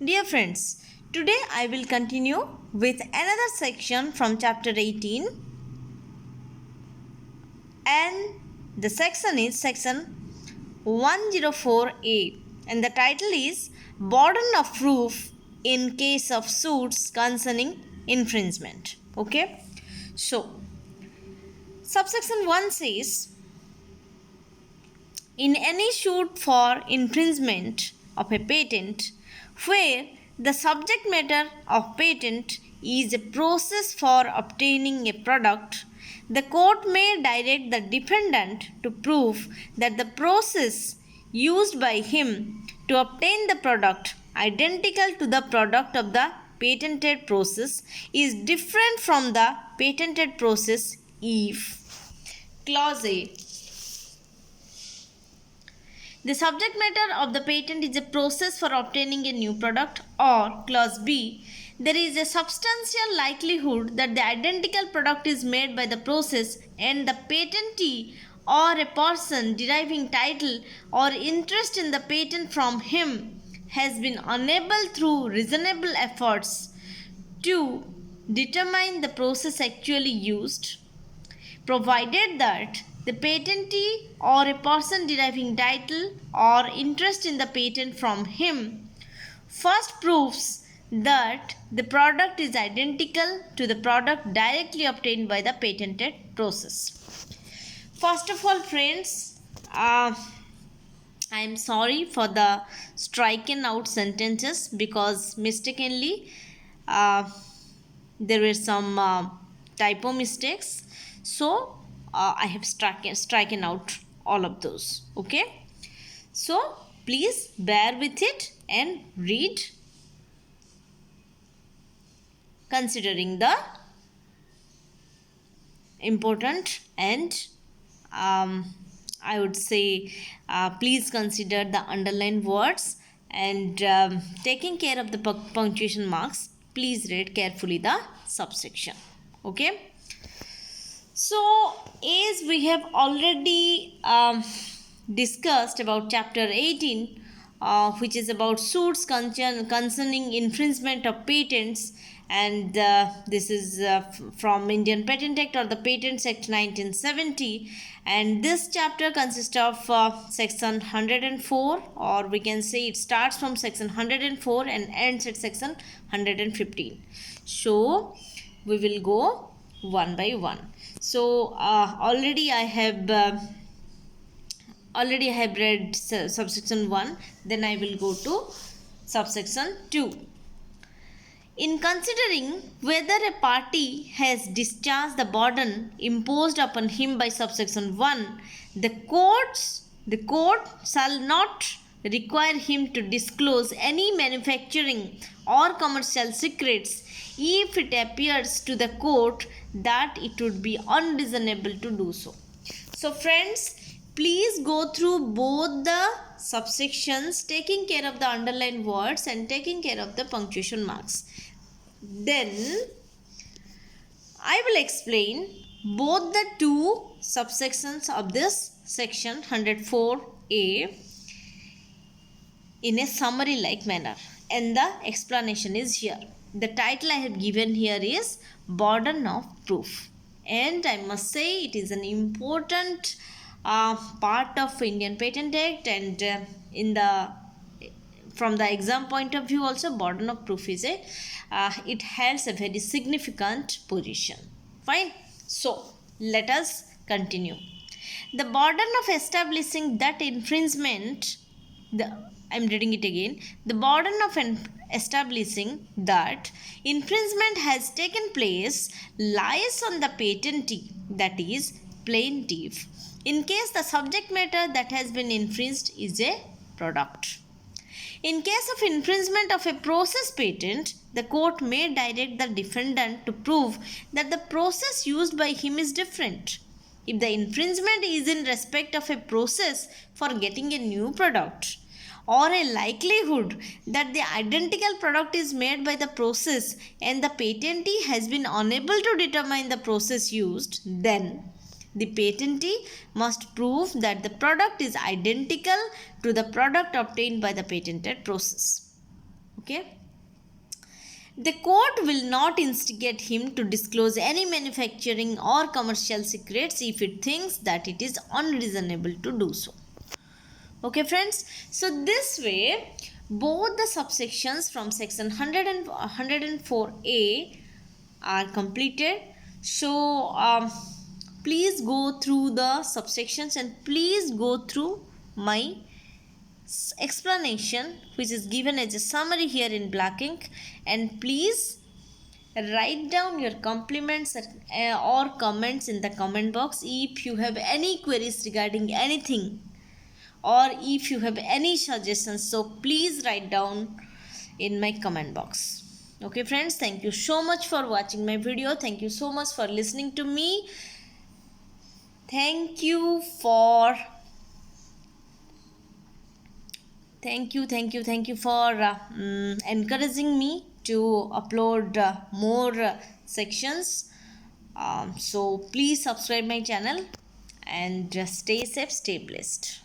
Dear friends, today I will continue with another section from chapter 18, and the section is section 104A, and the title is Burden of Proof in Case of Suits Concerning Infringement. Okay, so subsection 1 says, in any suit for infringement of a patent where the subject matter of patent is a process for obtaining a product, the court may direct the defendant to prove that the process used by him to obtain the product identical to the product of the patented process is different from the patented process if clause A, the subject matter of the patent is a process for obtaining a new product, or clause B, there is a substantial likelihood that the identical product is made by the process and the patentee or a person deriving title or interest in the patent from him has been unable through reasonable efforts to determine the process actually used, provided that the patentee or a person deriving title or interest in the patent from him first proves that the product is identical to the product directly obtained by the patented process. First of all, friends, I am sorry for the striken out sentences because mistakenly there were some typo mistakes. So I have striken out all of those. Okay. So please bear with it and read considering the important and I would say please consider the underlined words and taking care of the punctuation marks. Please read carefully the subsection. Okay. So as we have already discussed about chapter 18, which is about suits concerning infringement of patents, and this is from Indian Patent Act or the Patents Act 1970, and this chapter consists of section 104, or we can say it starts from section 104 and ends at section 115. So we will go one by one. So already I have read subsection 1, then I will go to subsection 2. In considering whether a party has discharged the burden imposed upon him by subsection 1, the court shall not require him to disclose any manufacturing or commercial secrets if it appears to the court that it would be unreasonable to do so. So friends, please go through both the subsections, taking care of the underlined words and taking care of the punctuation marks. Then I will explain both the two subsections of this section 104A in a summary like manner, and the explanation is here. The title I have given here is Burden of Proof, and I must say it is an important part of Indian Patent Act, and from the exam point of view also, burden of proof is it holds a very significant position. Fine. So let us continue. The burden of establishing that infringement, I'm reading it again. The burden of establishing that infringement has taken place lies on the patentee, that is plaintiff, in case the subject matter that has been infringed is a product. In case of infringement of a process patent, the court may direct the defendant to prove that the process used by him is different. If the infringement is in respect of a process for getting a new product, or a likelihood that the identical product is made by the process and the patentee has been unable to determine the process used, then the patentee must prove that the product is identical to the product obtained by the patented process. Okay. The court will not instigate him to disclose any manufacturing or commercial secrets if it thinks that it is unreasonable to do so. Okay, friends. So this way, both the subsections from section 100 and 104A are completed. So please go through the subsections and please go through my explanation which is given as a summary here in black ink, and please write down your compliments or comments in the comment box. If you have any queries regarding anything or if you have any suggestions, so please write down in my comment box. Okay friends, thank you so much for watching my video. Thank you so much for listening to me. Thank you for encouraging me to upload more sections. So please subscribe my channel and stay safe, stay blessed.